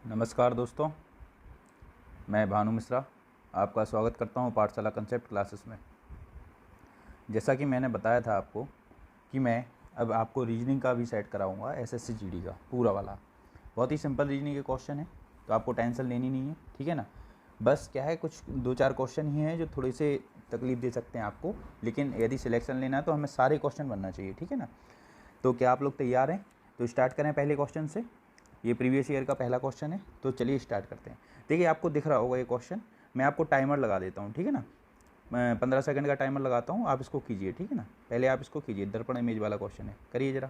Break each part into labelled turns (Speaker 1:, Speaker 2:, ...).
Speaker 1: नमस्कार दोस्तों, मैं भानु मिश्रा आपका स्वागत करता हूं पाठशाला कंसेप्ट क्लासेस में। जैसा कि मैंने बताया था आपको कि मैं अब आपको रीजनिंग का भी सेट कराऊंगा, एसएससी जीडी का पूरा वाला। बहुत ही सिंपल रीजनिंग के क्वेश्चन है, तो आपको टेंशन लेनी नहीं है, ठीक है ना। बस क्या है, कुछ 2-4 क्वेश्चन ही हैं जो थोड़े से तकलीफ दे सकते हैं आपको, लेकिन यदि सिलेक्शन लेना है तो हमें सारे क्वेश्चन बनना चाहिए, ठीक है ना। तो क्या आप लोग तैयार हैं? तो स्टार्ट करें पहले क्वेश्चन से। ये प्रीवियस ईयर का पहला क्वेश्चन है, तो चलिए स्टार्ट करते हैं। देखिए, आपको दिख रहा होगा ये क्वेश्चन। मैं आपको टाइमर लगा देता हूँ, ठीक है ना। मैं 15 सेकंड का टाइमर लगाता हूँ, आप इसको कीजिए, ठीक है ना। पहले आप इसको कीजिए, दर्पण इमेज वाला क्वेश्चन है, करिए ज़रा।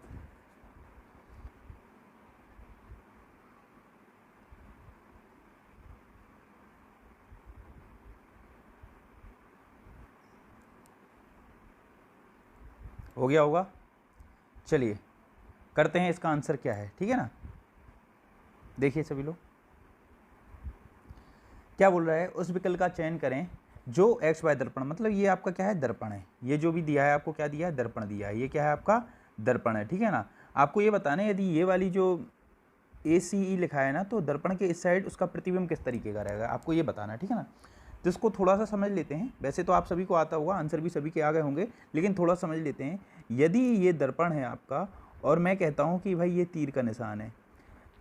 Speaker 1: हो गया होगा। चलिए करते हैं, इसका आंसर क्या है, ठीक है ना। देखिए सभी लोग, क्या बोल रहा है, उस विकल्प का चयन करें जो एक्स वाई दर्पण, मतलब ये आपका क्या है, दर्पण है। ये जो भी दिया है आपको, क्या दिया है, दर्पण दिया है। ये क्या है, आपका दर्पण है, ठीक है ना। आपको ये बताना है, यदि ये वाली जो ACE लिखा है ना, तो दर्पण के इस साइड उसका प्रतिबिंब किस तरीके का रहेगा, आपको ये बताना है, ठीक है ना। तो इसको थोड़ा सा समझ लेते हैं। वैसे तो आप सभी को आता होगा, आंसर भी सभी के आ गए होंगे, लेकिन थोड़ा समझ लेते हैं। यदि ये दर्पण है आपका और मैं कहता हूँ कि भाई ये तीर का निशान है,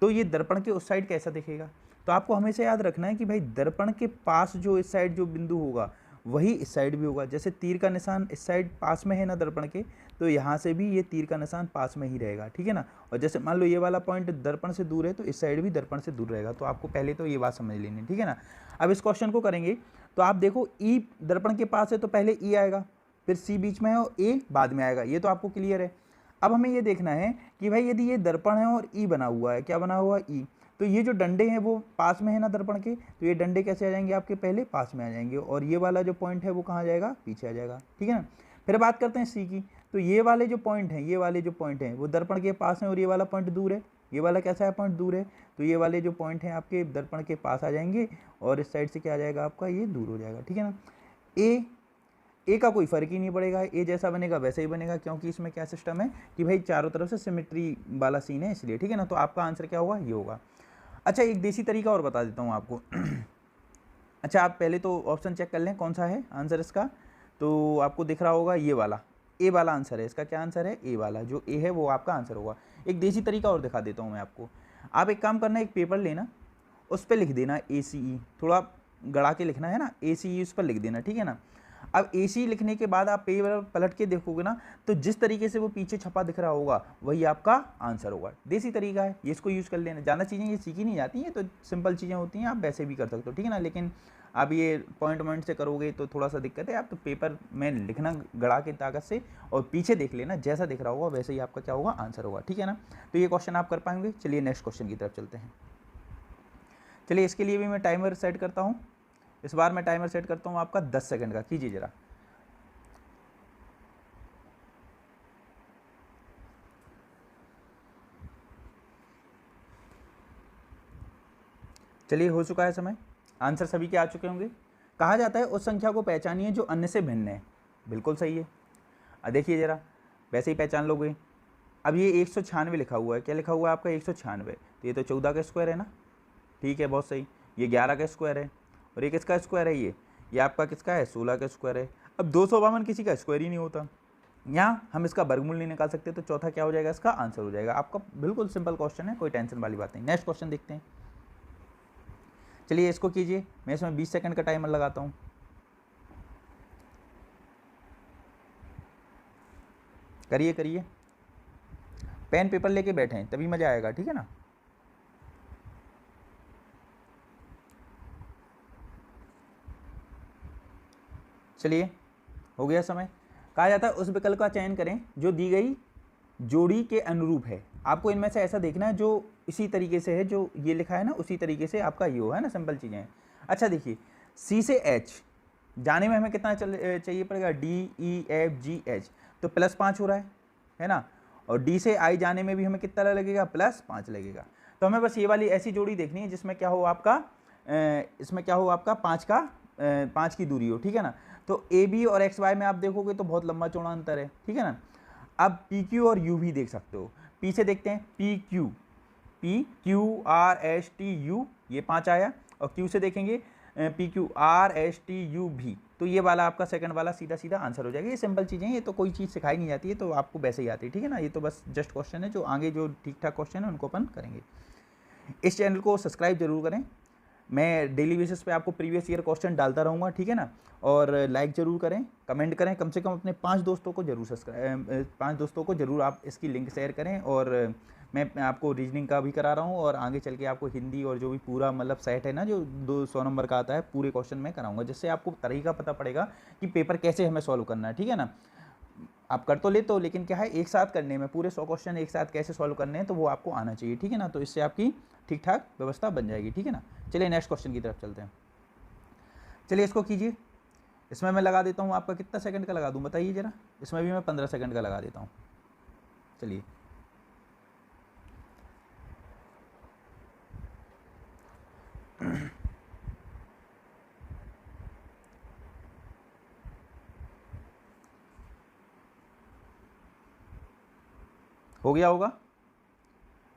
Speaker 1: तो ये दर्पण के उस साइड कैसा दिखेगा। तो आपको हमेशा याद रखना है कि भाई दर्पण के पास जो इस साइड जो बिंदु होगा वही इस साइड भी होगा। जैसे तीर का निशान इस साइड पास में है ना दर्पण के, तो यहाँ से भी ये तीर का निशान पास में ही रहेगा, ठीक है ना। और जैसे मान लो ये वाला पॉइंट दर्पण से दूर है, तो इस साइड भी दर्पण से दूर रहेगा। तो आपको पहले तो ये बात समझ लेनी है, ठीक है ना। अब इस क्वेश्चन को करेंगे तो आप देखो, ई दर्पण के पास है तो पहले ई आएगा, फिर सी बीच में है और ए बाद में आएगा। ये तो आपको क्लियर है। अब हमें ये देखना है कि भाई यदि ये दर्पण है और ई बना हुआ है, क्या बना हुआ है, ई, तो ये जो डंडे हैं वो पास में है ना दर्पण के, तो ये डंडे कैसे आ जाएंगे आपके, पहले पास में आ जाएंगे, और ये वाला जो पॉइंट है वो कहाँ जाएगा, पीछे आ जाएगा, ठीक है ना। फिर बात करते हैं सी की। तो ये वाले जो पॉइंट हैं, ये वाले जो पॉइंट हैं वो दर्पण के पास हैं और ये वाला पॉइंट दूर है। ये वाला कैसा है, पॉइंट दूर है, तो ये वाले जो पॉइंट हैं आपके दर्पण के पास आ जाएंगे और इस साइड से क्या आ जाएगा आपका, ये दूर हो जाएगा, ठीक है ना। ए का कोई फर्क ही नहीं पड़ेगा, ए जैसा बनेगा वैसे ही बनेगा, क्योंकि इसमें क्या सिस्टम है कि भाई चारों तरफ से सिमेट्री वाला सीन है, इसलिए, ठीक है ना। तो आपका आंसर क्या होगा, ये होगा। अच्छा, एक देसी तरीका और बता देता हूँ आपको। अच्छा, आप पहले तो ऑप्शन चेक कर लें कौन सा है आंसर इसका। तो आपको दिख रहा होगा ये वाला, ए वाला आंसर है इसका। क्या आंसर है, ए वाला, जो ए है वो आपका आंसर होगा। एक देसी तरीका और दिखा देता हूँ मैं आपको। आप एक काम करना, एक पेपर लेना, उस पर लिख देना ACE, थोड़ा गड़ा के लिखना है ना, ACE उस पर लिख देना, ठीक है ना। अब ACE लिखने के बाद आप पेपर पलट के देखोगे ना, तो जिस तरीके से वो पीछे छपा दिख रहा होगा वही आपका आंसर होगा। देसी तरीका है ये, इसको यूज़ कर लेना। ज़्यादा चीज़ें ये सीखी नहीं जाती हैं, तो सिंपल चीज़ें होती हैं, आप वैसे भी कर सकते हो, ठीक है ना। लेकिन आप ये पॉइंट से करोगे तो थोड़ा सा दिक्कत है। आप तो पेपर में लिखना गड़ा के ताकत से, और पीछे देख लेना, जैसा दिख रहा होगा वैसे ही आपका क्या होगा, आंसर होगा, ठीक है ना। तो ये क्वेश्चन आप कर पाएंगे। चलिए नेक्स्ट क्वेश्चन की तरफ चलते हैं। चलिए, इसके लिए भी मैं टाइमर सेट करता हूँ। इस बार मैं टाइमर सेट करता हूँ आपका 10 सेकंड का, कीजिए ज़रा। चलिए, हो चुका है समय, आंसर सभी के आ चुके होंगे। कहा जाता है उस संख्या को पहचानिए जो अन्य से भिन्न है। बिल्कुल सही है। अब देखिए ज़रा, वैसे ही पहचान लोगे। अब ये 196 लिखा हुआ है, क्या लिखा हुआ है आपका, 196, तो ये तो 14 का स्क्वायर है ना, ठीक है, बहुत सही। ये 11 का स्क्वायर है, और ये किसका स्क्वायर है, ये आपका किसका है, 16 का स्क्वायर है। अब 252 किसी का स्क्वायर ही नहीं होता, यहाँ हम इसका वर्गमूल नहीं निकाल सकते, तो चौथा क्या हो जाएगा, इसका आंसर हो जाएगा आपका। बिल्कुल सिंपल क्वेश्चन है, कोई टेंशन वाली बात नहीं। नेक्स्ट क्वेश्चन देखते हैं। चलिए इसको कीजिए, मैं इसमें 20 सेकंड का टाइमर लगाता हूँ। करिए करिए, पेन पेपर लेके बैठे हैं तभी मज़ा आएगा, ठीक है ना। चलिए, हो गया समय। कहा जाता है उस विकल्प का चयन करें जो दी गई जोड़ी के अनुरूप है। आपको इनमें से ऐसा देखना है जो इसी तरीके से है, जो ये लिखा है ना उसी तरीके से आपका ये हो, है ना, सिंपल चीज़ें हैं। अच्छा देखिए, C से H जाने में हमें कितना चाहिए पड़ेगा, DEFGH, तो +5 हो रहा है ना। और D से I जाने में भी हमें कितना लगेगा, +5 लगेगा। तो हमें बस ये वाली ऐसी जोड़ी देखनी है जिसमें क्या हो आपका, इसमें क्या हो आपका 5 की दूरी हो, ठीक है ना। तो AB और XY में आप देखोगे तो बहुत लंबा चौड़ा अंतर है, ठीक है ना। अब PQ और UV देख सकते हो। पीछे देखते हैं, PQRSTU, ये 5 आया। और Q से देखेंगे PQRSTUV, तो ये वाला आपका सेकंड वाला सीधा सीधा आंसर हो जाएगा। ये सिंपल चीज़ें हैं, ये तो कोई चीज़ सिखाई नहीं जाती है, तो आपको वैसे ही आती है, ठीक है ना। ये तो बस जस्ट क्वेश्चन है, जो आगे जो ठीक ठाक क्वेश्चन है उनको अपन करेंगे। इस चैनल को सब्सक्राइब जरूर करें, मैं डेली बेसिस पे आपको प्रीवियस ईयर क्वेश्चन डालता रहूँगा, ठीक है ना। और लाइक ज़रूर करें, कमेंट करें, कम से कम अपने 5 दोस्तों को जरूर सब्सक्राइब 5 दोस्तों को जरूर आप इसकी लिंक शेयर करें। और मैं आपको रीजनिंग का भी करा रहा हूँ, और आगे चल के आपको हिंदी और जो भी पूरा मतलब सेट है ना, जो 200 नंबर का आता है, पूरे क्वेश्चन मैं कराऊंगा, जिससे आपको तरीका पता पड़ेगा कि पेपर कैसे हमें सॉल्व करना है, ठीक है ना। आप कर तो लेते हो, लेकिन क्या है, एक साथ करने में पूरे 100 क्वेश्चन एक साथ कैसे सॉल्व करने हैं, तो वो आपको आना चाहिए, ठीक है ना। तो इससे आपकी ठीक ठाक व्यवस्था बन जाएगी, ठीक है ना। चलिए नेक्स्ट क्वेश्चन की तरफ चलते हैं। चलिए इसको कीजिए, इसमें मैं लगा देता हूँ आपका, कितना सेकंड का लगा दूँ बताइए ज़रा। इसमें भी मैं 15 सेकंड का लगा देता हूँ। चलिए हो गया होगा।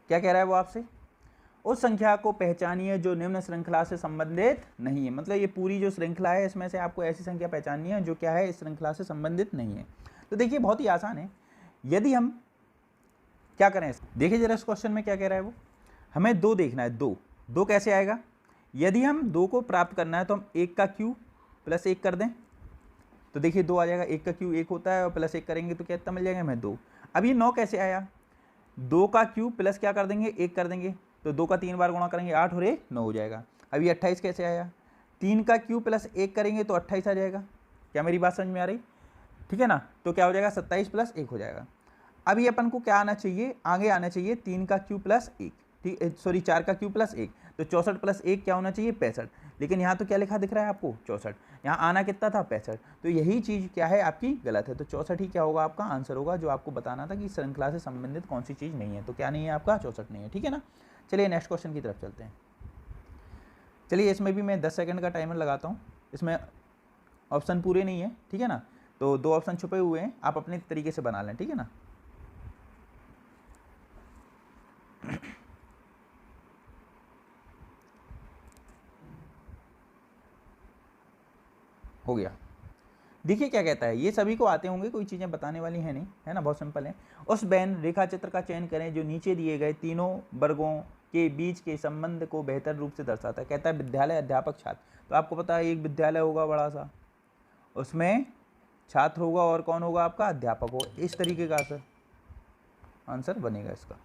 Speaker 1: क्या कह रहा है वो आपसे, उस संख्या को पहचानिए जो निम्न श्रृंखला से संबंधित नहीं है। मतलब ये पूरी जो श्रृंखला है, इसमें से आपको ऐसी संख्या पहचाननी है जो क्या है, इस श्रृंखला से संबंधित नहीं है। तो देखिए बहुत ही आसान है। यदि हम क्या करें, देखिए जरा इस क्वेश्चन में क्या कह रहा है वो, हमें 2 देखना है। 2 कैसे आएगा, यदि हम 2 को प्राप्त करना है तो हम 1 का क्यू प्लस 1 कर दें, तो देखिए 2 आ जाएगा। 1 का क्यू 1 होता है, और प्लस 1 करेंगे तो कितना मिल जाएगा हमें 2। अब ये 9 कैसे आया, 2 का क्यू प्लस क्या कर देंगे, 1 कर देंगे, तो 2 का 3 बार गुणा करेंगे 8 और 9 हो जाएगा। अब ये 28 कैसे आया, 3 का क्यू प्लस 1 करेंगे तो 28 आ जाएगा। क्या मेरी बात समझ में आ रही, ठीक है ना। तो क्या हो जाएगा, 27 प्लस 1 हो जाएगा। अब ये अपन को क्या आना चाहिए, आगे आना चाहिए 3 का क्यू प्लस 1, ठीक, सॉरी 4 का क्यू प्लस 1, तो 64 प्लस 1 क्या होना चाहिए, 65। लेकिन यहाँ तो क्या लिखा दिख रहा है आपको, 64। यहाँ आना कितना था, 65। तो यही चीज़ क्या है आपकी गलत है। तो 64 ही क्या होगा आपका आंसर होगा, जो आपको बताना था कि श्रृंखला से संबंधित कौन सी चीज़ नहीं है। तो क्या नहीं है आपका, 64 नहीं है, ठीक है ना। चलिए नेक्स्ट क्वेश्चन की तरफ चलते हैं। चलिए इसमें भी मैं 10 सेकंड का टाइमर लगाता हूँ। इसमें ऑप्शन पूरे नहीं है, ठीक है ना, तो 2 ऑप्शन छुपे हुए हैं, आप अपने तरीके से बना लें, ठीक है ना। हो गया। देखिए क्या कहता है, ये सभी को आते होंगे, कोई चीज़ें बताने वाली है नहीं, है ना, बहुत सिंपल है। उस बैन रेखा चित्र का चयन करें जो नीचे दिए गए तीनों वर्गों के बीच के संबंध को बेहतर रूप से दर्शाता है। कहता है विद्यालय, अध्यापक, छात्र। तो आपको पता है एक विद्यालय होगा बड़ा सा, उसमें छात्र होगा और कौन होगा आपका, अध्यापक हो। इस तरीके का आंसर बनेगा इसका,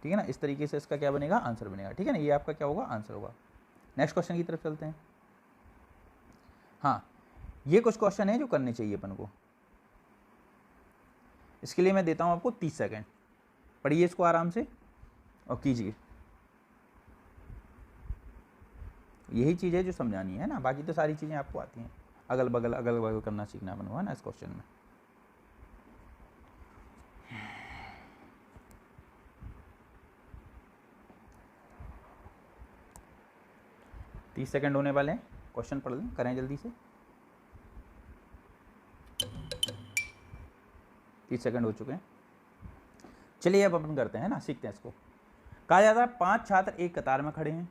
Speaker 1: ठीक है ना। इस तरीके से इसका क्या बनेगा, आंसर बनेगा, ठीक है ना। ये आपका क्या होगा, आंसर होगा। नेक्स्ट क्वेश्चन की तरफ चलते हैं। हाँ, ये कुछ क्वेश्चन है जो करने चाहिए अपन को। इसके लिए मैं देता हूं आपको 30 सेकंड, पढ़िए इसको आराम से और कीजिए। यही चीज़ है जो समझानी है ना, बाकी तो सारी चीज़ें आपको आती हैं। अगल बगल करना सीखना अपन को, है ना, इस क्वेश्चन में। तीस सेकंड होने वाले हैं, क्वेश्चन पढ़ लें, करें जल्दी से। 30 सेकंड हो चुके हैं। चलिए अब अपन करते हैं ना, सीखते हैं इसको। कहा जाता है 5 छात्र एक कतार में खड़े हैं।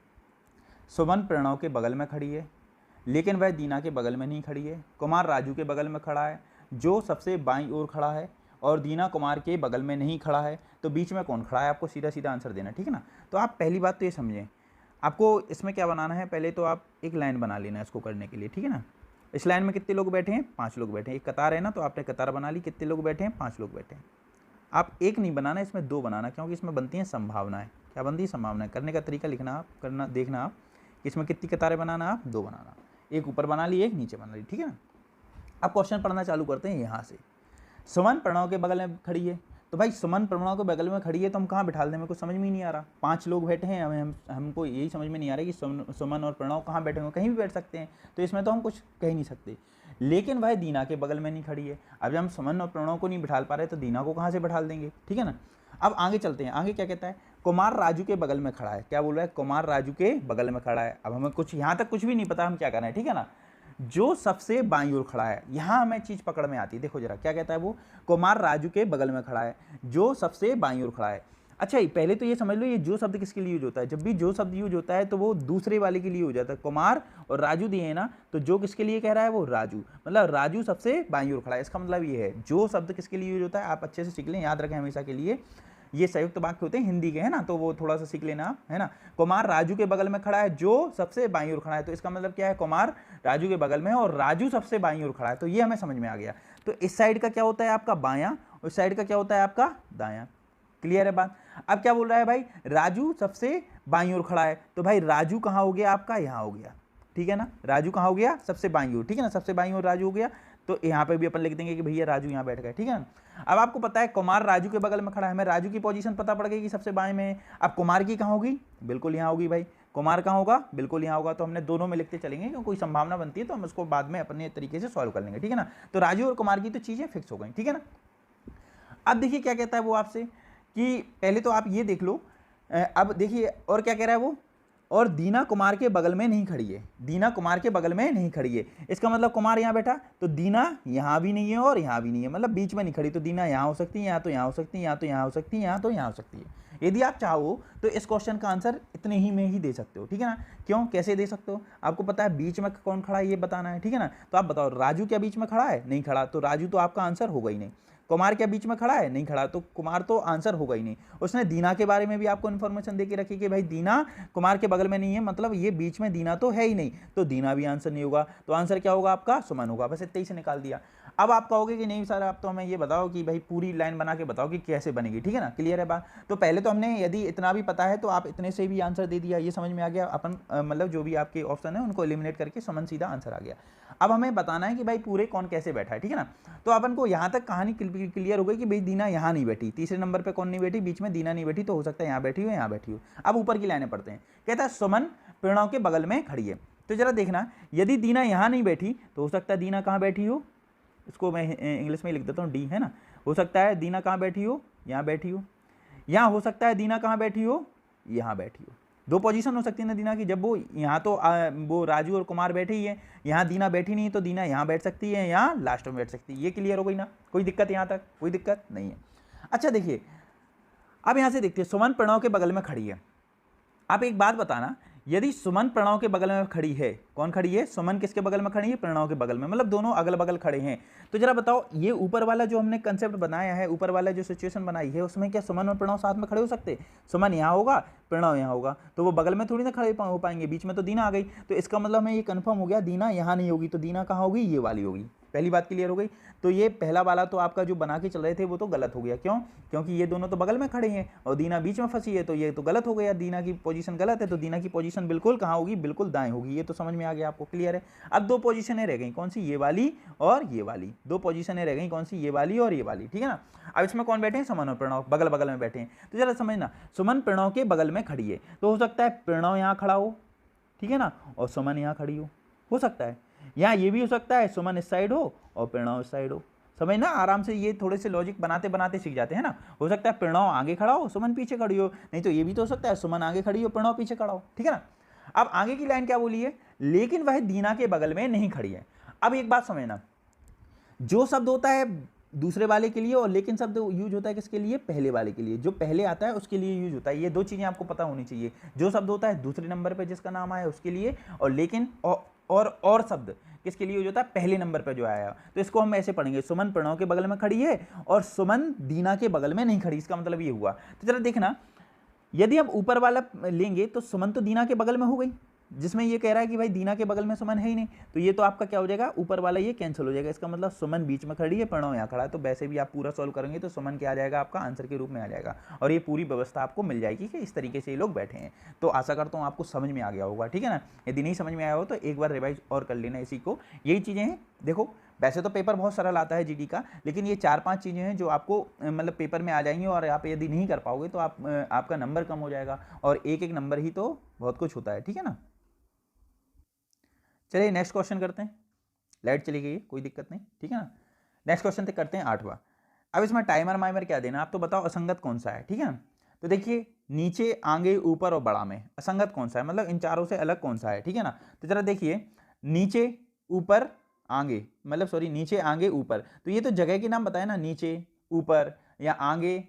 Speaker 1: सुमन प्रणव के बगल में खड़ी है, लेकिन वह दीना के बगल में नहीं खड़ी है। कुमार राजू के बगल में खड़ा है, जो सबसे बाईं ओर खड़ा है, और दीना कुमार के बगल में नहीं खड़ा है। तो बीच में कौन खड़ा है, आपको सीधा सीधा आंसर देना, ठीक है ना। तो आप पहली बात तो ये समझें, आपको इसमें क्या बनाना है, पहले तो आप एक लाइन बना लेना है इसको करने के लिए, ठीक है ना। इस लाइन में कितने लोग बैठे हैं, 5 लोग बैठे हैं। एक कतार है ना, तो आपने कतार बना ली, कितने लोग बैठे हैं, 5 लोग बैठे हैं। आप एक नहीं बनाना, इसमें 2 बनाना, क्योंकि इसमें बनती हैं संभावनाएं। क्या बनती है, संभावनाएं। करने का तरीका लिखना आप, करना देखना आप, इसमें कितनी कतारें बनाना, आप 2 बनाना। एक ऊपर बना ली, एक नीचे बना ली, ठीक है ना। अब क्वेश्चन पढ़ना चालू करते हैं यहाँ से। सुमन प्रणव के बगल में खड़ी है, तो भाई सुमन प्रणव के बगल में खड़ी है तो हम कहाँ बिठा दें, मेरे को समझ में ही नहीं आ रहा। 5 लोग बैठे हैं, हमको यही समझ में नहीं आ रहा कि सुमन और प्रणव कहाँ बैठे होंगे, कहीं भी बैठ सकते हैं, तो इसमें तो हम कुछ कह ही नहीं सकते। लेकिन वह दीना के बगल में नहीं खड़ी है। अब जब हम सुमन और प्रणव को नहीं बिठा पा रहे तो दीना को कहाँ से बिठा देंगे, ठीक है ना। अब आगे चलते हैं, आगे क्या कहता है, कुमार राजू के बगल में खड़ा है। क्या बोल रहा है, कुमार राजू के बगल में खड़ा है। अब हमें कुछ यहाँ तक कुछ भी नहीं पता हम क्या कर रहे हैं, ठीक है ना। जो सबसे बाईं ओर खड़ा है। यहां हमें चीज पकड़ में आती है, देखो जरा क्या कहता है वो, कुमार राजू के बगल में खड़ा है, जो सबसे बाईं ओर खड़ा है। अच्छा पहले तो ये समझ लो, ये जो शब्द किसके लिए यूज होता है, जब भी जो शब्द यूज होता है तो वो दूसरे वाले के लिए हो जाता है। कुमार और राजू दिए हैं ना, तो जो किसके लिए कह रहा है, वो राजू, मतलब राजू सबसे बाईं ओर खड़ा है। इसका मतलब ये है जो शब्द किसके लिए यूज होता है, आप अच्छे से सीख लें, याद रखें हमेशा के लिए। ये संयुक्त वाक्य होते हैं हिंदी के, है ना, तो वो थोड़ा सा सीख लेना आप, है ना। कुमार राजू के बगल में खड़ा है, जो सबसे बाईं ओर खड़ा है, तो इसका मतलब क्या है, कुमार राजू के बगल में है और राजू सबसे बाईं ओर खड़ा है, तो ये हमें समझ में आ गया। तो इस साइड का क्या होता है आपका बायां, उस साइड का क्या होता है आपका दायां। क्लियर है बात। अब क्या बोल रहा है भाई, राजू सबसे बाईं ओर खड़ा है, तो भाई राजू कहाँ हो गया आपका, यहाँ हो गया, ठीक है ना। राजू कहाँ हो गया, सबसे बाईं ओर, ठीक है ना, सबसे बाईं ओर राजू हो गया। तो यहाँ पे भी अपन लिख देंगे कि भैया राजू यहाँ बैठ गए, ठीक है ना। अब आपको पता है कुमार राजू के बगल में खड़ा है, हमें राजू की पोजीशन पता पड़ गई कि सबसे बाएं में है। अब कुमार की कहाँ होगी, बिल्कुल यहाँ होगी भाई। कुमार कहाँ होगा, बिल्कुल यहाँ होगा। तो हमने दोनों में लिखते चलेंगे, क्योंकि कोई संभावना बनती है तो हम उसको बाद में अपने तरीके से सॉल्व कर लेंगे, ठीक है ना। तो राजू और कुमार की तो चीजें फिक्स हो गई, ठीक है ना। अब देखिए क्या कहता है वो आपसे, कि पहले तो आप ये देख लो, अब देखिए और क्या कह रहा है वो, और दीना कुमार के बगल में नहीं खड़ी है, दीना कुमार के बगल में नहीं खड़ी है। इसका मतलब कुमार यहाँ बैठा, तो दीना यहाँ भी नहीं है और यहाँ भी नहीं है, मतलब बीच में नहीं खड़ी, तो दीना यहाँ हो सकती है, यहाँ तो यहाँ हो सकती है, यहाँ तो यहाँ हो सकती है, यहाँ तो यहाँ हो सकती है। यदि आप चाहो तो इस क्वेश्चन का आंसर इतने ही में ही दे सकते हो, ठीक है ना। क्यों, कैसे दे सकते हो, आपको पता है बीच में कौन खड़ा है ये बताना है, ठीक है ना। तो आप बताओ राजू क्या बीच में खड़ा है, नहीं खड़ा, तो राजू तो आपका आंसर होगा ही नहीं। कुमार क्या बीच में खड़ा है, नहीं खड़ा, तो कुमार तो आंसर होगा ही नहीं। उसने दीना के बारे में भी आपको इन्फॉर्मेशन देके रखी कि भाई दीना कुमार के बगल में नहीं है, मतलब ये बीच में दीना तो है ही नहीं, तो दीना भी आंसर नहीं होगा। तो आंसर क्या होगा आपका, सुमन होगा। बस इतने ही से निकाल दिया। अब आप कहोगे कि नहीं सर, आप तो हमें ये बताओ कि भाई पूरी लाइन बना के बताओ कि कैसे बनेगी, ठीक है ना। क्लियर है बात। तो पहले तो हमने यदि इतना भी पता है तो आप इतने से भी आंसर दे दिया, ये समझ में आ गया। अपन मतलब जो भी आपके ऑप्शन है उनको एलिमिनेट करके सुमन सीधा आंसर आ गया। अब हमें बताना है कि भाई पूरे कौन कैसे बैठा है, ठीक है ना। तो अपन को यहाँ तक कहानी क्लियर हो गई कि भाई दीना यहाँ नहीं बैठी, तीसरे नंबर पे कौन नहीं बैठी, बीच में दीना नहीं बैठी, तो हो सकता है यहाँ बैठी हो, यहाँ बैठी हो। अब ऊपर की लाइनें पढ़ते हैं। कहता है सुमन प्रणव के बगल में खड़ी है। तो जरा देखना, यदि दीना यहाँ नहीं बैठी तो हो सकता है दीना कहाँ बैठी हो, इसको मैं इंग्लिश में लिख देता हूँ डी, है ना। हो सकता है दीना कहाँ बैठी हो, यहाँ बैठी हो। यहाँ हो सकता है दीना कहाँ बैठी हो, यहाँ बैठी हो। दो पोजीशन हो सकती है ना दीना की, जब वो यहाँ तो वो राजू और कुमार बैठे ही है, यहाँ दीना बैठी नहीं, तो दीना यहाँ बैठ सकती है, यहाँ लास्ट में बैठ सकती है। ये क्लियर हो गई ना, कोई दिक्कत यहाँ तक, कोई दिक्कत नहीं है। अच्छा देखिए, अब यहाँ से देखते हैं, सुमन प्रणव के बगल में खड़ी है। आप एक बात बताना, यदि सुमन प्रणव के बगल में खड़ी है, कौन खड़ी है, सुमन किसके बगल में खड़ी है, प्रणव के बगल में, मतलब दोनों अगल बगल खड़े हैं। तो जरा बताओ, ये ऊपर वाला जो हमने कंसेप्ट बनाया है, ऊपर वाला जो सिचुएशन बनाई है, उसमें क्या सुमन और प्रणव साथ में खड़े हो सकते, सुमन यहाँ होगा, प्रणव यहाँ होगा, तो वो बगल में थोड़ी ना खड़े हो पाएंगे, बीच में तो दीना आ गई। तो इसका मतलब हमें ये कंफर्म हो गया, दीना यहाँ नहीं होगी, तो दीना कहाँ होगी, ये वाली होगी। पहली बात क्लियर हो गई। तो ये पहला वाला तो आपका जो बना के चल रहे थे वो तो गलत हो गया। क्यों, क्योंकि ये दोनों तो बगल में खड़े हैं और दीना बीच में फंसी है, तो ये तो गलत हो गया, दीना की पोजीशन गलत है। तो दीना की पोजीशन बिल्कुल कहाँ होगी, बिल्कुल दाएं होगी। ये तो समझ में आ गया आपको, क्लियर है। अब दो पोजीशनें रह गई, कौन सी, ये वाली और ये वाली, दो पोजीशनें रह गई, कौन सी, ये वाली और ये वाली, ठीक है ना। अब इसमें कौन बैठे हैं, सुमन और प्रणव बगल बगल में बैठे हैं। तो जरा समझना, सुमन प्रणव के बगल में खड़ी है, तो हो सकता है प्रणव यहाँ खड़ा हो, ठीक है ना, और सुमन यहाँ खड़ी हो सकता है। यहाँ ये भी हो सकता है, सुमन इस साइड हो और प्रणव इस साइड हो। समझना आराम से, ये थोड़े से लॉजिक बनाते बनाते सीख जाते हैं ना। हो सकता है प्रणव आगे खड़ा हो, सुमन पीछे खड़ी हो, नहीं तो ये भी तो हो सकता है सुमन आगे खड़ी हो, प्रणव पीछे खड़ा हो, ठीक है ना। अब आगे की लाइन क्या बोली है, लेकिन वह दीना के बगल में नहीं खड़ी है। अब एक बात समझना, जो शब्द होता है दूसरे वाले के लिए और लेकिन शब्द यूज होता है किसके लिए, पहले वाले के लिए। जो पहले आता है उसके लिए यूज होता है। ये दो चीजें आपको पता होनी चाहिए। जो शब्द होता है दूसरे नंबर पे जिसका नाम आया उसके लिए, और लेकिन और शब्द किसके लिए यूज होता है, पहले नंबर पे जो आया। तो इसको हम ऐसे पढ़ेंगे, सुमन प्रणव के बगल में खड़ी है और सुमन दीना के बगल में नहीं खड़ी। इसका मतलब ये हुआ। तो जरा देखना, यदि हम ऊपर वाला लेंगे तो सुमन तो दीना के बगल में हो गई, जिसमें ये कह रहा है कि भाई दीना के बगल में सुमन है ही नहीं, तो ये तो आपका क्या हो जाएगा, ऊपर वाला ये कैंसिल हो जाएगा। इसका मतलब सुमन बीच में खड़ी है, प्रणव यहाँ खड़ा है। तो वैसे भी आप पूरा सॉल्व करेंगे तो सुमन क्या आ जाएगा, आपका आंसर के रूप में आ जाएगा। और ये पूरी व्यवस्था आपको मिल जाएगी कि इस तरीके से ये लोग बैठे हैं। तो आशा करता हूँ आपको समझ में आ गया होगा, ठीक है ना। यदि नहीं समझ में आया हो तो एक बार रिवाइज और कर लेना इसी को। यही चीज़ें हैं। देखो वैसे तो पेपर बहुत सरल आता है जीडी का, लेकिन ये 4-5 चीज़ें हैं जो आपको मतलब पेपर में आ जाएंगी, और आप यदि नहीं कर पाओगे तो आपका नंबर कम हो जाएगा। और एक एक नंबर ही तो बहुत कुछ होता है, ठीक है ना। चलिए नेक्स्ट क्वेश्चन करते हैं। लाइट चली गई है, कोई दिक्कत नहीं, ठीक है ना। नेक्स्ट क्वेश्चन तक करते हैं 8वां। अब इसमें टाइमर माइमर क्या देना, आप तो बताओ असंगत कौन सा है, ठीक है ना। तो देखिए नीचे, आगे, ऊपर और बड़ा में असंगत कौन सा है, मतलब इन चारों से अलग कौन सा है, ठीक है ना। तो जरा देखिए, नीचे ऊपर आगे, मतलब सॉरी नीचे आगे ऊपर, तो ये तो जगह के नाम बताए ना, नीचे ऊपर या आगे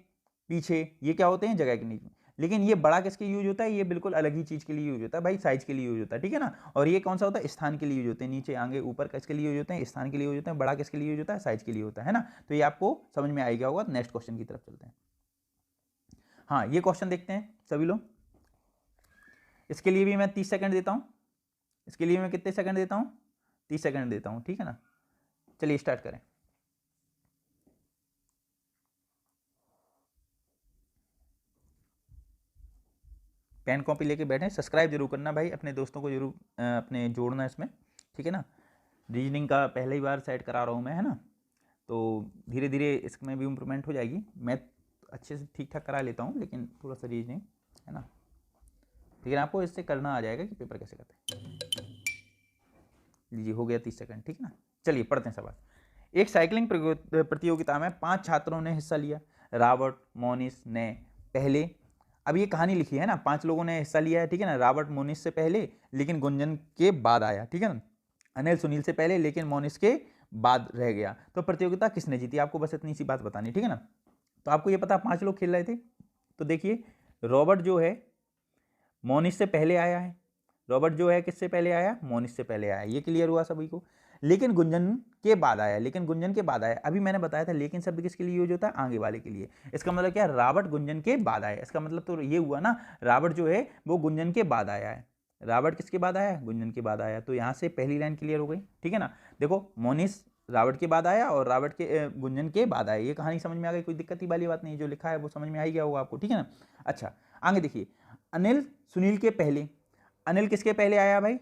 Speaker 1: पीछे, ये क्या होते हैं, जगह के नीचे। लेकिन ये बड़ा किसके यूज होता है, ये बिल्कुल अलग ही चीज के लिए यूज होता है भाई, साइज के लिए यूज होता है, ठीक है ना। और ये कौन सा होता है, स्थान के लिए यूज होते हैं, नीचे आगे ऊपर किसके लिए यूज होते हैं, स्थान के लिए यूज होते हैं। बड़ा किसके लिए यूज होता है, साइज के लिए होता है ना। तो ये आपको समझ में आ गया होगा। नेक्स्ट क्वेश्चन की तरफ चलते हैं। हाँ, ये क्वेश्चन देखते हैं सभी लोग। इसके लिए भी मैं 30 सेकंड देता हूं। इसके लिए मैं कितने सेकंड देता हूं, 30 सेकंड देता हूं, ठीक है ना। चलिए स्टार्ट करें। पेन कॉपी लेके बैठे, सब्सक्राइब जरूर करना भाई, अपने दोस्तों को जरूर अपने जोड़ना इसमें, ठीक है ना। रीजनिंग का पहली बार सेट करा रहा हूँ मैं, है ना, तो धीरे धीरे इसमें भी इम्प्रूवमेंट हो जाएगी। मैथ अच्छे से ठीक ठाक करा लेता हूँ, लेकिन थोड़ा सा रीजनिंग, है ना, लेकिन आपको इससे करना आ जाएगा कि पेपर कैसे करते हैं। लीजिए, हो गया 30 सेकंड, ठीक है ना। चलिए पढ़ते हैं सवाल। एक साइकिलिंग प्रतियोगिता में 5 छात्रों ने हिस्सा लिया। रॉबर्ट, मोनिस ने पहले, अब ये कहानी लिखी है ना, 5 लोगों ने हिस्सा लिया है, ठीक है ना। रॉबर्ट मोनिस से पहले लेकिन गुंजन के बाद आया, ठीक है ना। अनिल सुनील से पहले लेकिन मोनिस के बाद रह गया। तो प्रतियोगिता किसने जीती, आपको बस इतनी सी बात बतानी, ठीक है ना। तो आपको ये पता 5 लोग खेल रहे थे। तो देखिए, रॉबर्ट जो है मोनिस से पहले आया है। रॉबर्ट जो है किससे पहले आया, मोनिस से पहले आया, ये क्लियर हुआ सभी को। लेकिन गुंजन के बाद आया, लेकिन गुंजन के बाद आया। अभी मैंने बताया था लेकिन शब्द किसके लिए यूज होता है, आगे वाले के लिए। इसका मतलब क्या, रॉबर्ट गुंजन के बाद आया। इसका मतलब तो ये हुआ ना, रॉबर्ट जो है वो गुंजन के बाद आया है। रॉबर्ट किसके बाद आया, गुंजन के बाद आया। तो यहाँ से पहली लाइन क्लियर हो गई, ठीक है ना। देखो, मोनिस रॉबर्ट के बाद आया और रॉबर्ट के गुंजन के बाद आया, ये कहानी समझ में आ गई, कोई दिक्कत ही वाली बात नहीं, जो लिखा है वो समझ में आ ही गया होगा आपको, ठीक है ना। अच्छा, आगे देखिए, अनिल सुनील के पहले। अनिल किसके पहले आया भाई,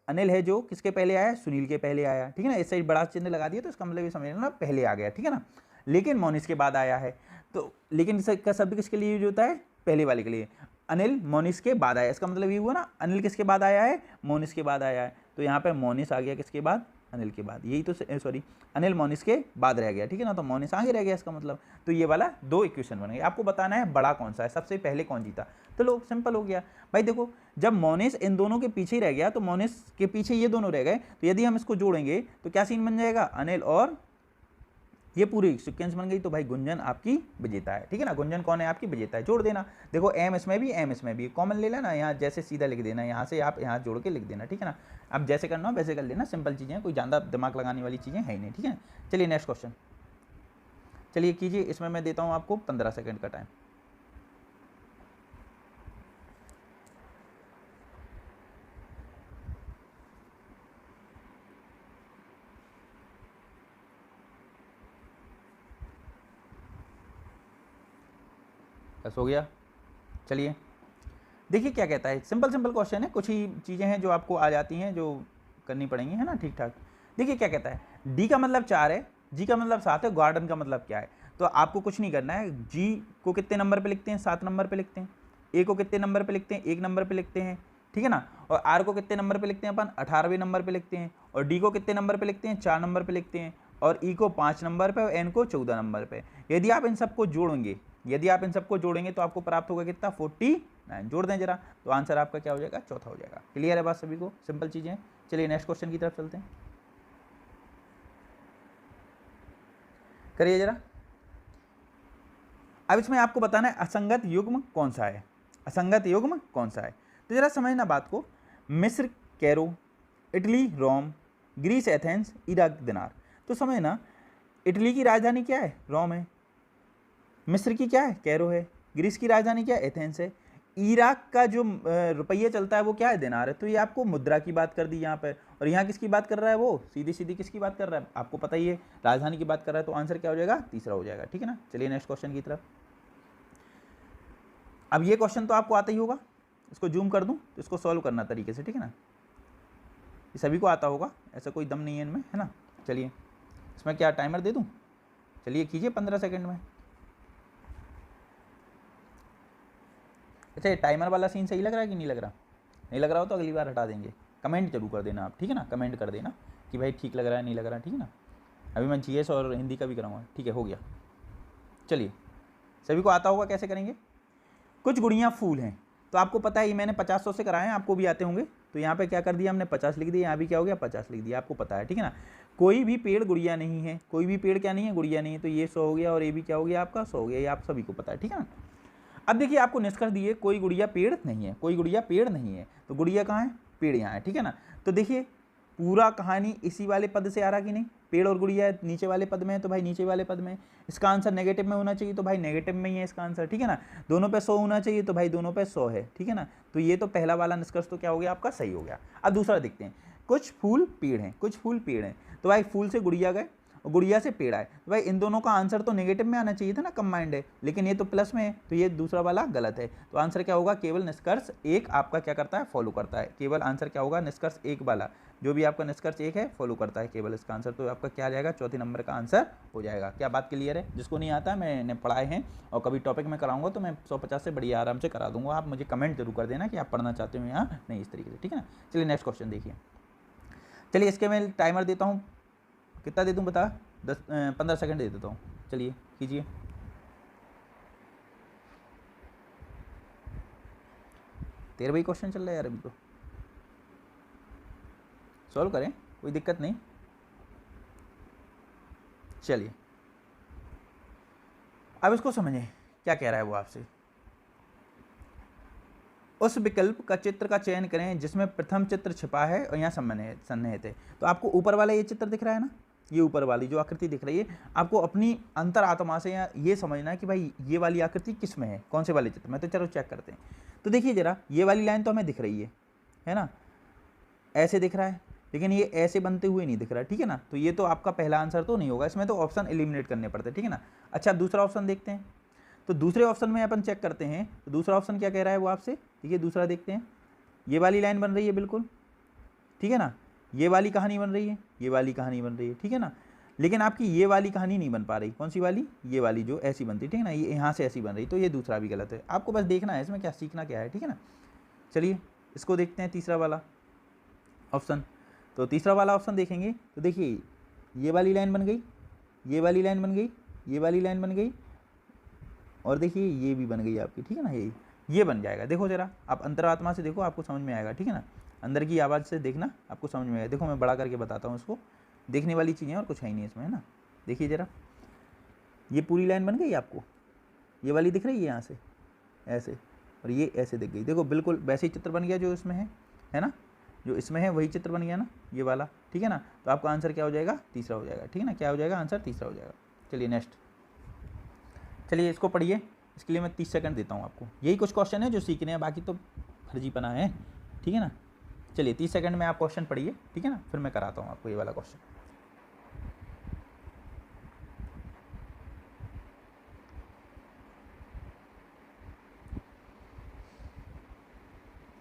Speaker 1: अनिल है जो किसके पहले आया, सुनील के पहले आया, ठीक है ना। इस साइड बड़ा चिन्ह लगा दिया तो इसका मतलब ये समझ लेना पहले आ गया, ठीक है ना। लेकिन मोनिस के बाद आया है, तो लेकिन का शब्द किसके लिए यूज होता है, पहले वाले के लिए। अनिल मोनिस के बाद आया, इसका मतलब ये हुआ ना, अनिल किसके बाद आया है, मोनिस के बाद आया है। तो यहाँ पे मोनिस आ गया किसके बाद, अनिल के बाद। यही तो सॉरी, अनिल मोनिस के बाद रह गया, ठीक है ना। तो मोनिस आगे रह गया इसका मतलब। तो ये वाला 2 इक्वेशन बन गए। आपको बताना है बड़ा कौन सा है, सबसे पहले कौन जीता। तो लो, सिंपल हो गया भाई। देखो, जब मोनिस इन दोनों के पीछे ही रह गया तो मोनिस के पीछे ये दोनों रह गए, तो यदि हम इसको जोड़ेंगे तो क्या सीन बन जाएगा, अनिल और ये पूरी सीक्वेंस बन गई। तो भाई गुंजन आपकी विजेता है, ठीक है ना। गुंजन कौन है, आपकी विजेता है। जोड़ देना, देखो एम इसमें भी, एम इसमें भी, कॉमन ले लेना, यहाँ जैसे सीधा लिख देना, यहाँ से आप यहाँ जोड़ के लिख देना, ठीक है ना। अब जैसे करना हो वैसे कर लेना, सिंपल चीज़ें, कोई ज़्यादा दिमाग लगाने वाली चीज़ें है ही नहीं, ठीक है। चलिए नेक्स्ट क्वेश्चन, चलिए कीजिए। इसमें मैं देता हूँ आपको 15 सेकेंड का टाइम। बस हो गया। चलिए देखिए क्या कहता है, सिंपल सिंपल क्वेश्चन है, कुछ ही चीज़ें हैं जो आपको आ जाती हैं, जो करनी पड़ेंगी, है ना, ठीक ठाक। देखिए क्या कहता है, डी का मतलब 4 है, जी का मतलब 7 है, गार्डन का मतलब क्या है। तो आपको कुछ नहीं करना है, जी को कितने नंबर पे लिखते हैं, 7 नंबर पे लिखते हैं। ए को कितने नंबर पे लिखते हैं, 1 नंबर पे लिखते हैं, ठीक है ना। और आर को कितने नंबर पे लिखते हैं अपन, 18वें नंबर पे लिखते हैं। और डी को कितने नंबर पे लिखते हैं, 4 नंबर पे लिखते हैं। और ई को 5 नंबर पे और एन को 14 नंबर पे। यदि आप इन सबको जोड़ेंगे, यदि आप इन सबको जोड़ेंगे तो आपको प्राप्त होगा कितना, 49। जोड़ दें जरा, तो आंसर आपका क्या हो जाएगा, चौथा हो जाएगा। क्लियर है बात सभी को, सिंपल चीज़ें। चलिए नेक्स्ट क्वेश्चन की तरफ चलते हैं, करिए जरा। अब इसमें आपको बताना है असंगत युग्म कौन सा है, असंगत युग्म कौन सा है। तो जरा समझना बात को। मिस्र कैरो, इटली रोम, ग्रीस एथेंस, इराक दिनार। तो समझना, इटली की राजधानी क्या है, रोम है। मिस्र की क्या है, कैरो है। ग्रीस की राजधानी क्या है, एथेंस है। इराक का जो रुपये चलता है वो क्या है, दिनार है। तो ये आपको मुद्रा की बात कर दी यहाँ पे। और यहाँ किसकी बात कर रहा है, वो सीधी सीधी किसकी बात कर रहा है, आपको पता ही है, राजधानी की बात कर रहा है। तो आंसर क्या हो जाएगा, तीसरा हो जाएगा, ठीक है ना। चलिए नेक्स्ट क्वेश्चन की तरफ। अब ये क्वेश्चन तो आपको आता ही होगा, इसको जूम कर दूं तो इसको सॉल्व करना तरीके से, ठीक है ना। ये सभी को आता होगा, ऐसा कोई दम नहीं है इनमें, है ना। चलिए इसमें क्या टाइमर दे दूं, चलिए कीजिए 15 सेकेंड में। अच्छा, ये टाइमर वाला सीन सही लग रहा है कि नहीं लग रहा, नहीं लग रहा हो तो अगली बार हटा देंगे। कमेंट जरूर कर देना आप, ठीक है ना, कमेंट कर देना कि भाई ठीक लग रहा है नहीं लग रहा, ठीक है ना। अभी मैं जीएस और हिंदी का भी कराऊंगा, ठीक है, हो गया। चलिए सभी को आता होगा, कैसे करेंगे। कुछ गुड़ियाँ फूल हैं, तो आपको पता है ये मैंने 50-100 से कराए हैं, आपको भी आते होंगे, तो यहाँ पे क्या कर दिया हमने 50 लिख दिया, यहाँ भी क्या हो गया 50 लिख दिया, आपको पता है, ठीक है ना। कोई भी पेड़ गुड़िया नहीं है, कोई भी पेड़ क्या नहीं है, गुड़िया नहीं है, तो ये 100 हो गया और ये भी क्या हो गया आपका 100 हो गया, ये आप सभी को पता है, ठीक है ना। अब देखिए आपको निष्कर्ष दिए कोई गुड़िया पेड़ नहीं है, कोई गुड़िया पेड़ नहीं है, तो गुड़िया कहाँ है, पेड़ यहाँ है, ठीक है ना। तो देखिए पूरा कहानी इसी वाले पद से आ रहा कि नहीं, पेड़ और गुड़िया नीचे वाले पद में है तो भाई नीचे वाले पद में, इसका आंसर नेगेटिव में होना चाहिए तो भाई नेगेटिव में ही है इसका आंसर, ठीक है ना। दोनों पे 100 होना चाहिए तो भाई दोनों पे 100 है, ठीक है ना। तो ये तो पहला वाला निष्कर्ष तो क्या हो गया आपका सही हो गया। अब दूसरा देखते हैं, कुछ फूल पेड़ हैं, कुछ फूल पेड़ हैं, तो भाई फूल से गुड़िया गए और गुड़िया से पेड़ आए, तो भाई इन दोनों का आंसर तो नेगेटिव में आना चाहिए था ना, कंबाइंड है, लेकिन ये तो प्लस में है, तो ये दूसरा वाला गलत है। तो आंसर क्या होगा, केवल निष्कर्ष एक आपका क्या करता है, फॉलो करता है। केवल आंसर क्या होगा, निष्कर्ष एक वाला, जो भी आपका निष्कर्ष एक है फॉलो करता है केवल इसका आंसर, तो आपका क्या आ जाएगा, चौथे नंबर का आंसर हो जाएगा। क्या बात क्लियर है? जिसको नहीं आता मैंने पढ़ाए हैं और कभी टॉपिक में कराऊंगा तो मैं 150 से बढ़िया आराम से करा दूंगा। आप मुझे कमेंट जरूर कर देना कि आप पढ़ना चाहते हो या नहीं, इस तरीके से, ठीक है ना। चलिए नेक्स्ट क्वेश्चन देखिए। चलिए इसके मैं टाइमर देता हूँ, कितना दे दूँ बता, 15 सेकंड दे देता हूँ। चलिए कीजिए। तेरा भाई क्वेश्चन चल रहा है यार, अभी तो सॉल्व करें, कोई दिक्कत नहीं। चलिए अब इसको समझें क्या कह रहा है वो आपसे। उस विकल्प का चित्र का चयन करें जिसमें प्रथम चित्र छिपा है और यहाँ सन्निहित है। तो आपको ऊपर वाला ये चित्र दिख रहा है ना, ये ऊपर वाली जो आकृति दिख रही है, आपको अपनी अंतर आत्मा से या ये समझना है कि भाई ये वाली आकृति किस में है, कौन से वाले चित्र में। तो चलो चेक करते हैं। तो देखिए जरा, ये वाली लाइन तो हमें दिख रही है ना, ऐसे दिख रहा है, लेकिन ये ऐसे बनते हुए नहीं दिख रहा, ठीक है ना। तो ये तो आपका पहला आंसर तो नहीं होगा, इसमें तो ऑप्शन एलिमिनेट करने पड़ते हैं, ठीक है ना। अच्छा दूसरा ऑप्शन देखते हैं। तो दूसरे ऑप्शन में अपन चेक करते हैं, तो दूसरा ऑप्शन क्या कह रहा है वो आपसे, देखिए दूसरा देखते हैं। ये वाली लाइन बन रही है बिल्कुल, ठीक है ना, ये वाली कहानी बन रही है, ये वाली कहानी बन रही है, ठीक है ना। लेकिन आपकी ये वाली कहानी नहीं बन पा रही, कौन सी वाली, ये वाली जो ऐसी बनती है, ठीक है ना, ये यहाँ से ऐसी बन रही, तो ये दूसरा भी गलत है। आपको बस देखना है इसमें क्या सीखना क्या है, ठीक है ना। चलिए इसको देखते हैं, तीसरा वाला ऑप्शन। तो तीसरा वाला ऑप्शन देखेंगे तो देखिए ये वाली लाइन बन गई, ये वाली लाइन बन गई, ये वाली लाइन बन गई, और देखिए ये भी बन गई आपकी, ठीक है ना। ये बन जाएगा। देखो जरा आप अंतरात्मा से देखो, आपको समझ में आएगा, ठीक है ना। अंदर की आवाज़ से देखना, आपको समझ में आएगा। देखो मैं बड़ा करके बताता हूँ इसको, देखने वाली चीज़ें और कुछ है ही नहीं इसमें, है ना। देखिए जरा, ये पूरी लाइन बन गई आपको, ये वाली दिख रही है यहाँ से ऐसे, और ये ऐसे दिख गई। देखो बिल्कुल वैसे ही चित्र बन गया जो इसमें है ना, जो इसमें है वही चित्र बन गया ना, ये वाला, ठीक है ना। तो आपका आंसर क्या हो जाएगा, तीसरा हो जाएगा, ठीक है ना। क्या हो जाएगा, आंसर तीसरा हो जाएगा। चलिए नेक्स्ट, चलिए इसको पढ़िए। इसके लिए मैं 30 सेकंड देता हूँ आपको। यही कुछ क्वेश्चन है जो सीखने हैं, बाकी तो फर्जीपना है, ठीक है ना। चलिए 30 सेकंड में आप क्वेश्चन पढ़िए, ठीक है ना, फिर मैं कराता हूँ आपको ये वाला क्वेश्चन।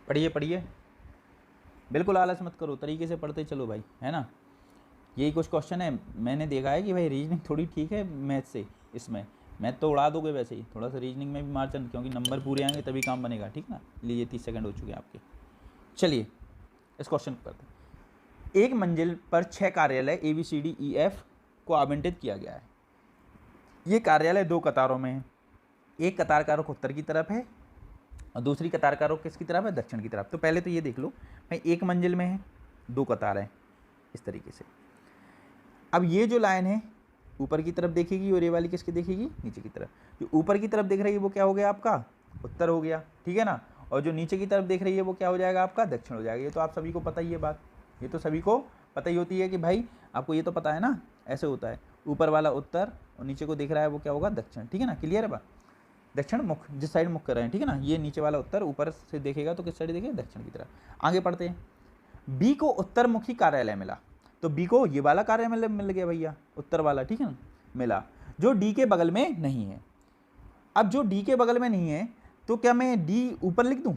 Speaker 1: पढ़िए पढ़िए, बिल्कुल आलस मत करो, तरीके से पढ़ते चलो भाई, है ना। यही कुछ क्वेश्चन है, मैंने देखा है कि भाई रीजनिंग थोड़ी ठीक है मैथ से, इसमें मैथ तो उड़ा दोगे वैसे ही, थोड़ा सा रीजनिंग में भी मार्जिन, क्योंकि नंबर पूरे आएंगे तभी काम बनेगा, ठीक ना। लिए 30 सेकंड हो चुके हैं आपके। चलिए इस क्वेश्चन को करते हैं। एक मंजिल पर 6 कार्यालय ABCDEF को आवंटित किया गया है। ये कार्यालय 2 कतारों में है, एक कतार का रुख उत्तर की तरफ है और दूसरी कतार का रुख किसकी तरफ है, दक्षिण की तरफ। तो पहले तो ये देख लो भाई, एक मंजिल में है, 2 कतार है, इस तरीके से। अब ये जो लाइन है ऊपर की तरफ देखेगी और ये वाली किसकी देखेगी, नीचे की तरफ। जो ऊपर की तरफ देख रही है वो क्या हो गया आपका, उत्तर हो गया, ठीक है ना। और जो नीचे की तरफ देख रही है वो क्या हो जाएगा आपका, दक्षिण हो जाएगा। ये तो आप सभी को पता ही है बात, ये तो सभी को पता ही होती है कि भाई आपको ये तो पता है ना, ऐसे होता है। ऊपर वाला उत्तर और नीचे को देख रहा है वो क्या होगा, दक्षिण, ठीक है ना। क्लियर है बात, दक्षिण मुख, जिस साइड मुख कर रहे हैं, ठीक है ना। ये नीचे वाला उत्तर ऊपर से देखेगा तो किस साइड देखेगा, दक्षिण की तरफ। आगे पढ़ते हैं। बी को उत्तरमुखी कार्यालय मिला, तो बी को ये वाला कार्यालय मिल गया भैया, उत्तर वाला, ठीक है ना, मिला, जो डी के बगल में नहीं है। अब जो डी के बगल में नहीं है तो क्या मैं डी ऊपर लिख दूं,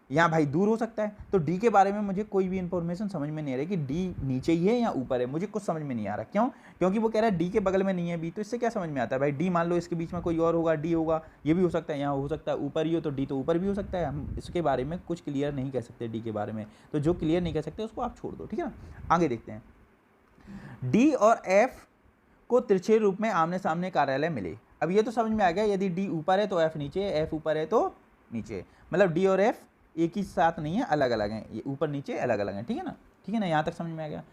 Speaker 1: यहाँ भाई दूर हो सकता है। तो डी के बारे में मुझे कोई भी इंफॉर्मेशन समझ में नहीं आ रही कि डी नीचे ही है या ऊपर है, मुझे कुछ समझ में नहीं आ रहा। क्यों, क्योंकि वो कह रहा है डी के बगल में नहीं है बी, तो इससे क्या समझ में आता है भाई, डी मान लो इसके बीच में कोई और होगा, डी होगा, ये भी हो सकता है, यहाँ हो सकता है ऊपर ही हो, तो डी तो ऊपर भी हो सकता है। हम इसके बारे में कुछ क्लियर नहीं कह सकते डी के बारे में, तो जो क्लियर नहीं कह सकते उसको आप छोड़ दो, ठीक है ना। आगे देखते हैं। डी और एफ को तिरछे रूप में आमने सामने कार्यालय मिले। अब ये तो समझ में आ गया, यदि डी ऊपर है तो एफ नीचे है, एफ ऊपर है तो नीचे, मतलब डी और एफ एक ही साथ नहीं है, अलग अलग हैं, ये ऊपर नीचे अलग अलग हैं, ठीक है ना, ठीक है ना, यहाँ तक समझ में आ गया।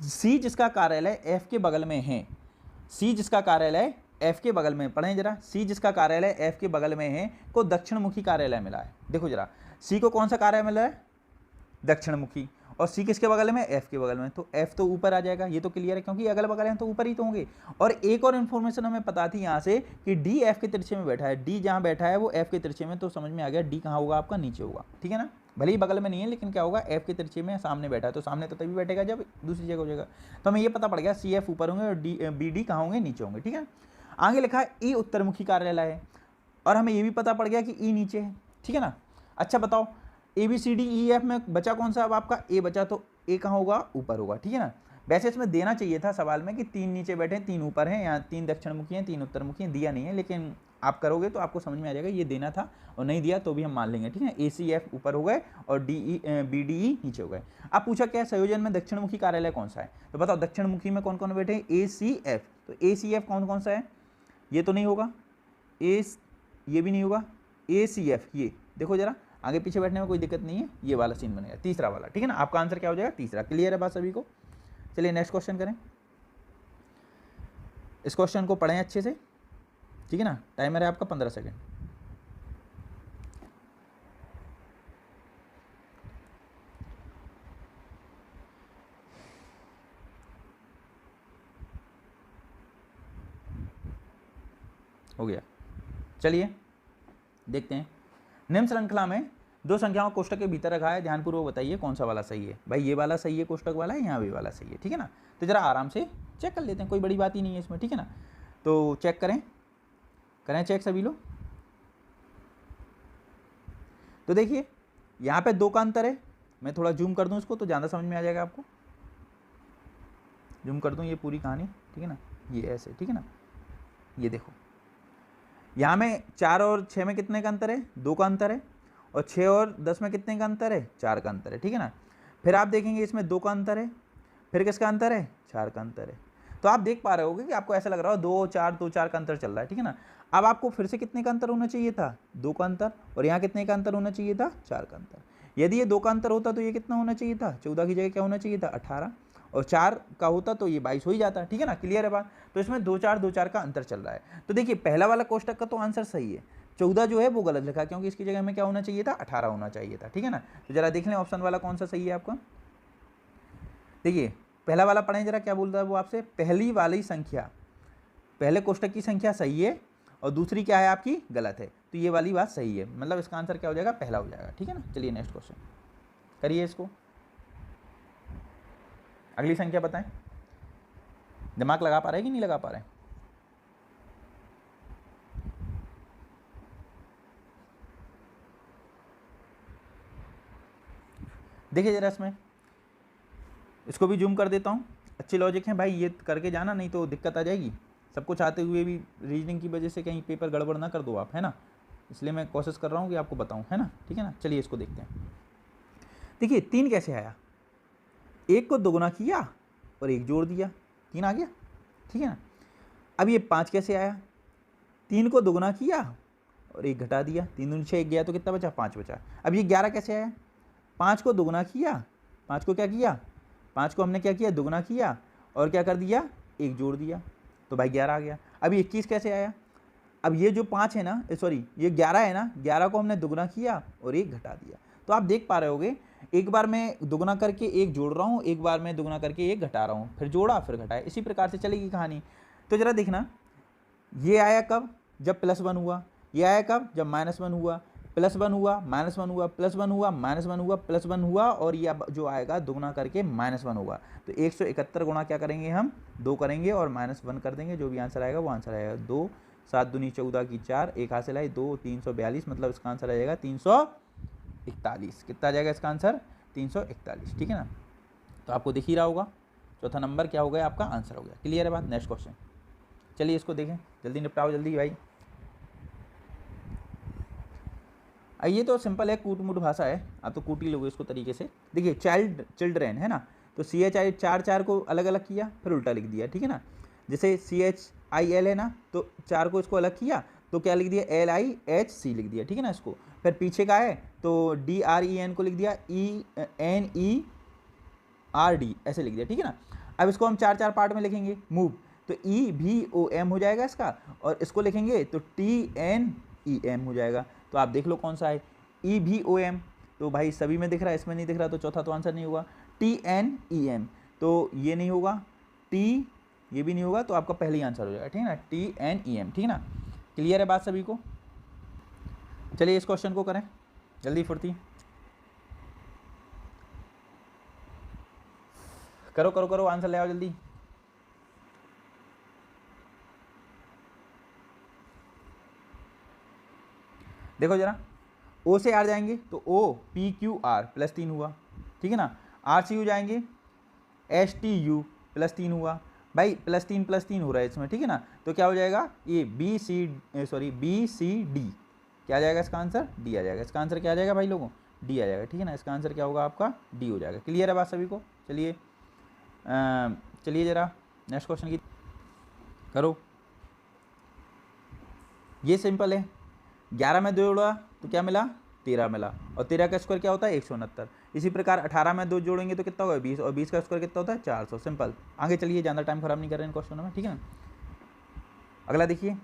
Speaker 1: सी जिसका कार्यालय एफ के बगल में है, सी जिसका कार्यालय एफ के बगल में, पढ़ें जरा, सी जिसका कार्यालय एफ के बगल में है को दक्षिणमुखी कार्यालय मिला है। देखो जरा, सी को कौन सा कार्यालय मिला है, दक्षिणमुखी, और सी किसके बगल में, एफ के बगल में, तो एफ तो ऊपर आ जाएगा, ये तो क्लियर है क्योंकि अगल बगल हैं तो ऊपर ही तो होंगे। और एक और इन्फॉर्मेशन हमें पता थी यहाँ से कि डी एफ के तिरछे में बैठा है, डी जहाँ बैठा है वो एफ के तिरछे में, तो समझ में आ गया डी कहाँ होगा आपका, नीचे होगा, ठीक है ना, भले ही बगल में नहीं है लेकिन क्या होगा, एफ के तिरछे में सामने बैठा है, तो सामने तो तभी बैठेगा जब दूसरी जगह हो जाएगा। तो हमें ये पता पड़ गया सी एफ ऊपर होंगे और बी डी कहाँ होंगे, नीचे होंगे, ठीक है। आगे लिखा है ई उत्तरमुखी कार्यालय है, और हमें ये भी पता पड़ गया कि ई नीचे है, ठीक है ना। अच्छा बताओ, A B C D E F में बचा कौन सा, अब आपका ए बचा, तो ए कहाँ होगा, ऊपर होगा, ठीक है ना। वैसे इसमें देना चाहिए था सवाल में कि 3 नीचे बैठे हैं 3 ऊपर हैं, यहाँ 3 दक्षिणमुखी हैं 3 उत्तरमुखी हैं, दिया नहीं है, लेकिन आप करोगे तो आपको समझ में आ जाएगा ये देना था, और नहीं दिया तो भी हम मान लेंगे, ठीक है। ए सी एफ ऊपर हो गए और बी डी ई नीचे हो गए। अब पूछा क्या है, संयोजन में दक्षिणमुखी कार्यालय कौन सा है, तो बताओ दक्षिणमुखी में कौन कौन बैठे हैं, ए सी एफ, तो ए सी एफ कौन कौन सा है, ये तो नहीं होगा, ये भी नहीं होगा, ए सी एफ, ये देखो जरा, आगे पीछे बैठने में कोई दिक्कत नहीं है, ये वाला सीन बनेगा, तीसरा वाला, ठीक है ना। आपका आंसर क्या हो जाएगा, तीसरा। क्लियर है बात सभी को। चलिए नेक्स्ट क्वेश्चन करें, इस क्वेश्चन को पढ़ें अच्छे से, ठीक है ना। टाइमर है आपका 15 सेकेंड। हो गया, चलिए देखते हैं। निम्न श्रृंखला में 2 संख्याओं को कोष्टक के भीतर रखा है, ध्यानपूर्वक बताइए कौन सा वाला सही है। भाई ये वाला सही है, कोष्टक वाला है, यहाँ भी वाला सही है, ठीक है ना। तो जरा आराम से चेक कर लेते हैं, कोई बड़ी बात ही नहीं है इसमें, ठीक है ना। तो चेक करें चेक सभी लोग। तो देखिए यहाँ पे 2 का अंतर है, मैं थोड़ा जूम कर दूँ इसको तो ज़्यादा समझ में आ जाएगा आपको। जूम कर दूँ ये पूरी कहानी, ठीक है ना, ये ऐसे, ठीक है ना। ये देखो यहाँ में 4 और 6 में कितने का अंतर है, 2 का अंतर है, और 6 और 10 में कितने का अंतर है, 4 का अंतर है, ठीक है ना। फिर आप देखेंगे इसमें 2 का अंतर है, फिर किसका अंतर है, 4 का अंतर है। तो आप देख पा रहे होगे कि आपको ऐसा लग रहा हो 2 4 2 4 का अंतर चल रहा है, ठीक है ना। अब आपको फिर से कितने का अंतर होना चाहिए था, 2 का अंतर, और यहाँ कितने का अंतर होना चाहिए था, 4 का अंतर। यदि ये 2 का अंतर होता तो ये कितना होना चाहिए था, 14 की जगह क्या होना चाहिए था, 18, और 4 का होता तो ये 22 हो ही जाता, ठीक है ना। क्लियर है बात। तो इसमें 2 4 2 4 का अंतर चल रहा है। तो देखिए पहला वाला कोष्टक का तो आंसर सही है, 14 जो है वो गलत लिखा, क्योंकि इसकी जगह में क्या होना चाहिए था, 18 होना चाहिए था, ठीक है ना। तो जरा देख लें ऑप्शन वाला कौन सा सही है आपका। देखिए पहला वाला पढ़ें जरा, क्या बोलता है वो आपसे, पहली वाली संख्या, पहले कोष्टक की संख्या सही है और दूसरी क्या है आपकी गलत है, तो ये वाली बात सही है, मतलब इसका आंसर क्या हो जाएगा, पहला हो जाएगा, ठीक है ना। चलिए नेक्स्ट क्वेश्चन करिए इसको, अगली संख्या बताएं। दिमाग लगा पा रहे हैं कि नहीं लगा पा रहे हैं। देखिए जरा इसमें, इसको भी जूम कर देता हूँ। अच्छी लॉजिक है भाई, ये करके जाना, नहीं तो दिक्कत आ जाएगी। सबको चाहते हुए भी रीजनिंग की वजह से कहीं पेपर गड़बड़ ना कर दो आप, है ना। इसलिए मैं कोशिश कर रहा हूँ कि आपको बताऊँ, है ना, ठीक है ना। चलिए इसको देखते हैं। देखिए 3 कैसे आया, 1 को दोगुना किया और 1 जोड़ दिया, 3 आ गया, ठीक है ना। अब ये 5 कैसे आया, 3 को दोगुना किया और 1 घटा दिया, 3 दूनी 6 गया तो कितना बचा, 5 बचा। अब ये 11 कैसे आया, 5 को दोगुना किया, 5 को क्या किया, 5 को हमने क्या किया, दोगुना किया और क्या कर दिया, 1 जोड़ दिया, तो भाई 11 आ गया। अब 21 कैसे आया, अब ये जो 5 है ना, सॉरी ये 11 है ना, 11 को हमने दोगुना किया और 1 घटा दिया। तो आप देख पा रहे होगे, एक बार मैं दोगुना करके 1 जोड़ रहा हूँ, एक बार मैं दोगुना करके 1 घटा रहा हूँ, फिर जोड़ा फिर घटाया, इसी प्रकार से चलेगी कहानी। तो जरा देखना, ये आया कब, जब +1 हुआ, ये आया कब, जब -1 हुआ, +1 हुआ, -1 हुआ, +1 हुआ, -1 हुआ, +1 हुआ, और ये अब जो आएगा दोगुना करके -1 होगा। तो 171 गुणा क्या करेंगे हम, 2 करेंगे और -1 कर देंगे, जो भी आंसर आएगा वो आंसर आएगा। 2 7 दूनी 14 की 4, 1 हासिल आए 2, 342, मतलब इसका आंसर आ जाएगा 341। कितना आ जाएगा इसका आंसर, 341, ठीक है ना। तो आपको दिख ही रहा होगा, चौथा नंबर क्या हो गया, आपका आंसर हो गया। क्लियर है बात। नेक्स्ट क्वेश्चन, चलिए इसको देखें, जल्दी निपटाओ जल्दी भाई। ये तो सिंपल है, कूट मूट भाषा है, आप तो कूट ही लोगे इसको तरीके से। देखिए चिल्ड्रेन है ना, तो CHI 4 को अलग अलग किया, फिर उल्टा लिख दिया, ठीक है ना। जैसे CHIL है ना, तो 4 को इसको अलग किया तो क्या लिख दिया, LIHC लिख दिया, ठीक है ना इसको। फिर पीछे का है तो DREN को लिख दिया ENERD ऐसे लिख दिया, ठीक है ना। अब इसको हम 4 पार्ट में लिखेंगे, मूव, तो EVOM हो जाएगा इसका, और इसको लिखेंगे तो TNEM हो जाएगा। तो आप देख लो कौन सा है, EVOM तो भाई सभी में दिख रहा है, इसमें नहीं दिख रहा, तो चौथा तो आंसर नहीं होगा। TNEM तो ये नहीं होगा, ये भी नहीं होगा, तो आपका पहले ही आंसर हो जाएगा, ठीक है ना, TNEM, ठीक है ना। क्लियर है बात सभी को? चलिए इस क्वेश्चन को करें जल्दी फुर्ती, करो करो करो, आंसर ले आओ जल्दी। देखो जरा, O से R जाएंगे तो OPQR +3 हुआ, ठीक है ना। RCU जाएंगे STU +3 हुआ, भाई +3 हो रहा है इसमें, ठीक है ना। तो क्या हो जाएगा, ये BCD क्या आ जाएगा इसका आंसर, D आ जाएगा। इसका आंसर क्या आ जाएगा भाई लोगों, D आ जाएगा, ठीक है ना। इसका आंसर क्या होगा आपका, D हो जाएगा। क्लियर है बात सभी को? चलिए चलिए जरा नेक्स्ट क्वेश्चन की करो। ये सिंपल है, 11 में 2 जोड़ा तो क्या मिला, 13 मिला, और 13 का स्क्वायर क्या होता है 169। इसी प्रकार 18 में 2 जोड़ेंगे तो कितना होगा 20, और 20 का स्क्वायर कितना होता है 400। सिंपल। आगे चलिए, ज़्यादा टाइम खराब नहीं कर रहे हैं इन क्वेश्चनों में, ठीक है ना। अगला देखिए,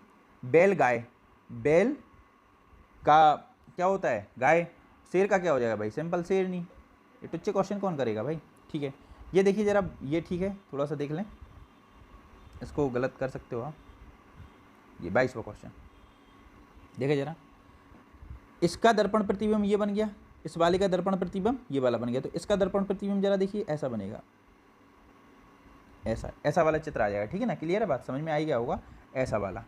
Speaker 1: बैल गाय, बैल का क्या होता है गाय, शेर का क्या हो जाएगा भाई, सिंपल शेर नहीं। ये टुच्चे क्वेश्चन कौन करेगा भाई, ठीक है। ये देखिए जरा, ये ठीक है, थोड़ा सा देख लें, इसको गलत कर सकते हो आप। ये 22वां क्वेश्चन देखिए जरा, इसका दर्पण प्रतिबिंब ये बन गया, इस वाले का दर्पण प्रतिबिंब ये वाला बन गया, तो इसका दर्पण प्रतिबिंब जरा देखिए ऐसा बनेगा, ऐसा वाला चित्र आ जाएगा, ठीक है ना। क्लियर है बात, समझ में आ ही गया होगा, ऐसा वाला,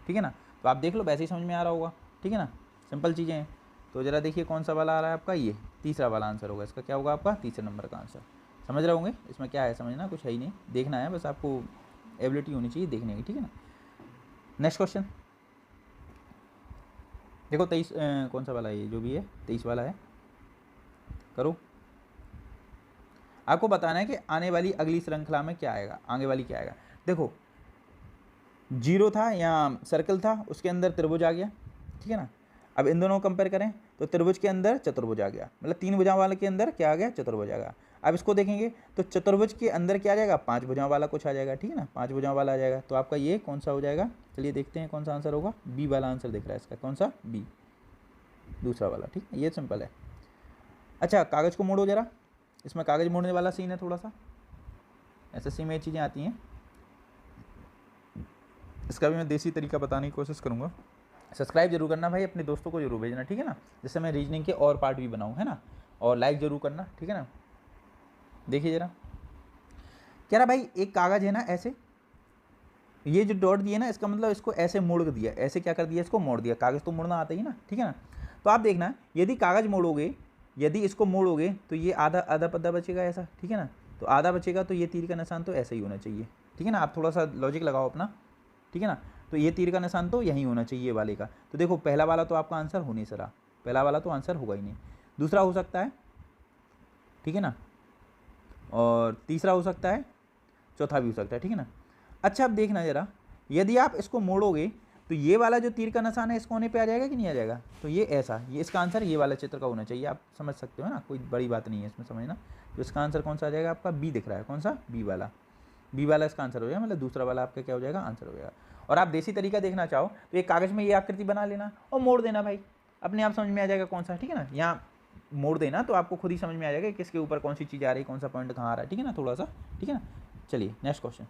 Speaker 1: ठीक है ना। तो आप देख लो, वैसे ही समझ में आ रहा होगा, ठीक है ना, सिंपल चीज़ें हैं। तो जरा देखिए कौन सा वाला आ रहा है आपका, ये तीसरा वाला आंसर होगा इसका, क्या होगा आपका तीसरे नंबर का आंसर। समझ रहे होंगे, इसमें क्या है समझना, कुछ है ही नहीं, देखना है बस, आपको एबिलिटी होनी चाहिए देखने की, ठीक है ना। नेक्स्ट क्वेश्चन देखो, 23 कौन सा वाला है, ये जो भी है 23 वाला है, करो। आपको बताना है कि आने वाली अगली श्रृंखला में क्या आएगा, आगे वाली क्या आएगा। देखो, 0 था या सर्कल था, उसके अंदर त्रिभुज आ गया, ठीक है ना। अब इन दोनों को कंपेयर करें तो त्रिभुज के अंदर चतुर्भुज आ गया, मतलब 3 भुजाओं वाले के अंदर क्या आ गया, चतुर्भुज आ गया। अब इसको देखेंगे तो चतुर्भुज के अंदर क्या आ जाएगा, 5 भुजाओं वाला कुछ आ जाएगा, ठीक है ना, 5 भुजाओं वाला आ जाएगा। तो आपका ये कौन सा हो जाएगा, चलिए देखते हैं कौन सा आंसर होगा। बी वाला आंसर दिख रहा है इसका, कौन सा, बी, दूसरा वाला, ठीक है, ये सिंपल है। अच्छा, कागज़ को मोड़ो जरा, इसमें कागज़ मोड़ने वाला सीन है थोड़ा सा, SSC में ये चीज़ें आती हैं, इसका भी मैं देसी तरीका बताने की कोशिश करूँगा। सब्सक्राइब जरूर करना भाई, अपने दोस्तों को जरूर भेजना, ठीक है ना, जिससे मैं रीजनिंग के और पार्ट भी बनाऊँ, है ना, और लाइक जरूर करना, ठीक है ना। देखिए जरा, कह रहा भाई एक कागज़ है ना ऐसे, ये जो डॉट दिए ना, इसका मतलब इसको ऐसे मोड़ दिया, ऐसे क्या कर दिया, इसको मोड़ दिया। कागज़ तो मोड़ना आता ही ना, ठीक है ना। तो आप देखना, यदि कागज़ मोड़ोगे, यदि इसको मोड़ोगे तो ये आधा आधा पद्दा बचेगा ऐसा, ठीक है ना। तो आधा बचेगा तो ये तीर का निशान तो ऐसा ही होना चाहिए, ठीक है ना। आप थोड़ा सा लॉजिक लगाओ अपना, ठीक है ना। तो ये तीर का निशान तो यही होना चाहिए, ये वाले का। तो देखो, पहला वाला तो आपका आंसर हो नहीं सका, पहला वाला तो आंसर होगा ही नहीं। दूसरा हो सकता है, ठीक है ना, और तीसरा हो सकता है, चौथा भी हो सकता है, ठीक है ना। अच्छा, अब देखना जरा, यदि आप इसको मोड़ोगे तो ये वाला जो तीर का निशान है इस कोने पे आ जाएगा कि नहीं आ जाएगा। तो ये ऐसा, ये इसका आंसर ये वाला चित्र का होना चाहिए, आप समझ सकते हो ना, कोई बड़ी बात नहीं है इसमें समझना। तो इसका आंसर कौन सा आ जाएगा आपका, बी दिख रहा है, कौन सा, बी वाला, बी वाला इसका आंसर हो जाएगा, मतलब दूसरा वाला आपका क्या हो जाएगा, आंसर हो जाएगा। और आप देसी तरीका देखना चाहो तो एक कागज़ में ये आकृति बना लेना और मोड़ देना भाई, अपने आप समझ में आ जाएगा कौन सा, ठीक है ना। यहाँ मोड़ देना तो आपको खुद ही समझ में आ जाएगा किसके ऊपर कौन सी चीज़ आ रही है, कौन सा पॉइंट कहाँ आ रहा है, ठीक है ना, थोड़ा सा, ठीक है ना। चलिए नेक्स्ट क्वेश्चन,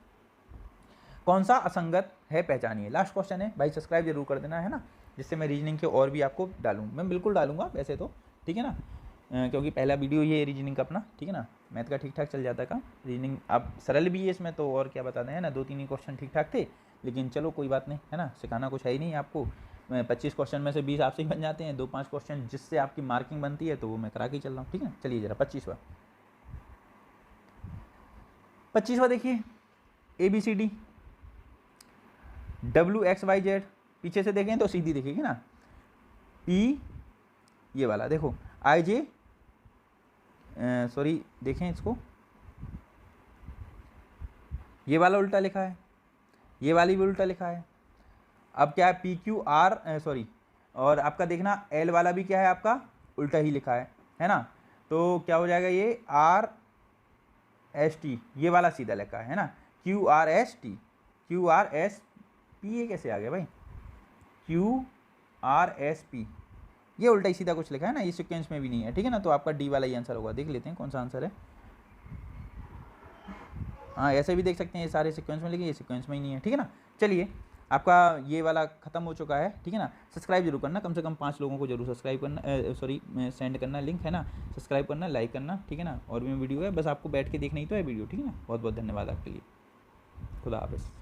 Speaker 1: कौन सा असंगत है पहचानिए। लास्ट क्वेश्चन है भाई, सब्सक्राइब जरूर कर देना, है ना, जिससे मैं रीजनिंग के और भी आपको डालूँ, मैं बिल्कुल डालूंगा वैसे तो, ठीक है ना, क्योंकि पहला वीडियो ये है रीजनिंग का अपना, ठीक है ना। मैथ का ठीक ठाक चल जाता का, रीजनिंग अब सरल भी है इसमें, तो और क्या बताते हैं ना, 2-3 ही क्वेश्चन ठीक ठाक थे, लेकिन चलो कोई बात नहीं, है ना, सिखाना कुछ है ही नहीं आपको। 25 क्वेश्चन में से 20 आपसे ही बन जाते हैं, 2-5 क्वेश्चन जिससे आपकी मार्किंग बनती है, तो वो मैं करा के चल रहा हूँ, ठीक है। चलिए जरा 25वां देखिए, ABCD WXYZ, पीछे से देखें तो सीधी दिखेगी ना, P ये वाला देखो, IJ सॉरी देखें इसको, ये वाला उल्टा लिखा है, ये वाली भी उल्टा लिखा है, अब क्या है पी क्यू आर सॉरी, और आपका देखना एल वाला भी क्या है आपका उल्टा ही लिखा है ना। तो क्या हो जाएगा ये आर एस टी, ये वाला सीधा लिखा है ना, Q R S T, Q R S P, ये कैसे आ गया भाई, क्यू आर एस पी, ये उल्टा ही सीधा कुछ लिखा है ना, ये सीक्वेंस में भी नहीं है, ठीक है ना। तो आपका डी वाला ही आंसर होगा। देख लेते हैं कौन सा आंसर है। हाँ ऐसे भी देख सकते हैं ये सारे सीक्वेंस में, लेकिन ये सीक्वेंस में ही नहीं है, ठीक है ना। चलिए आपका ये वाला खत्म हो चुका है, ठीक है ना। सब्सक्राइब जरूर करना, कम से कम 5 लोगों को जरूर सब्सक्राइब करना, सॉरी सेंड करना लिंक, है ना। सब्सक्राइब करना, लाइक करना, ठीक है ना। और भी वीडियो है, बस आपको बैठ के देखना ही तो है वीडियो, ठीक है ना। बहुत बहुत धन्यवाद आपके लिए। खुदा हाफिज़।